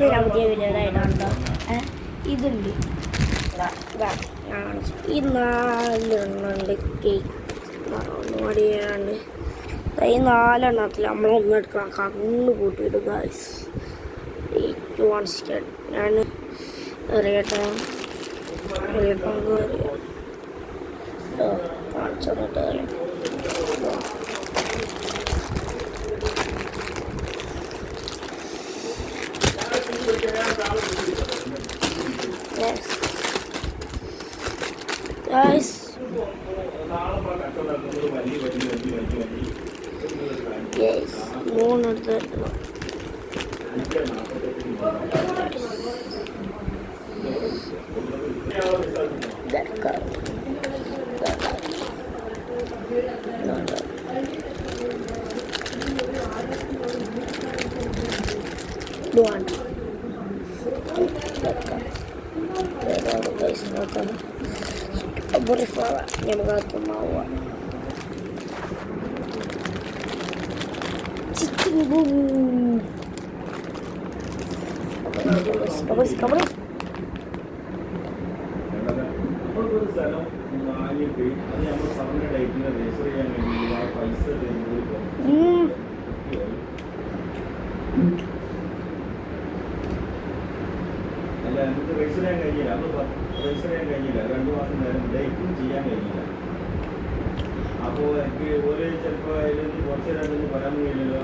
ഞാൻ പുതിയ വീഡിയോയിലായിട്ടാണോ ഇതുണ്ട് ഈ 4 എണ്ണുണ്ട് കേക്ക് ഒന്നുകൂടിയാണ്ട് ഈ 4 എണ്ണത്തിൽ നമ്മളൊന്നും എടുക്കണം കണ്ണ് കൂട്ടിയിട്ട് ഗൈസ് ഞാൻ അറിയട്ടെ കാണിച്ചു തന്നിട്ട് guys 3 എടുത്തിട്ട് Borifala, nyamagato mawa. Cicing boom. Kabris. അല്ല നമുക്ക് രജിസ്റ്റർ ചെയ്യാൻ കഴിഞ്ഞില്ല രജിസ്റ്റർ ചെയ്യാൻ കഴിഞ്ഞില്ല 2 മാസം നേരം ഡേറ്റും ചെയ്യാൻ കഴിഞ്ഞില്ല അപ്പോൾ എനിക്ക് ഒരു ചിലപ്പോൾ അതിൽ കുറച്ച് നേരം പറയാൻ കഴിയില്ലല്ലോ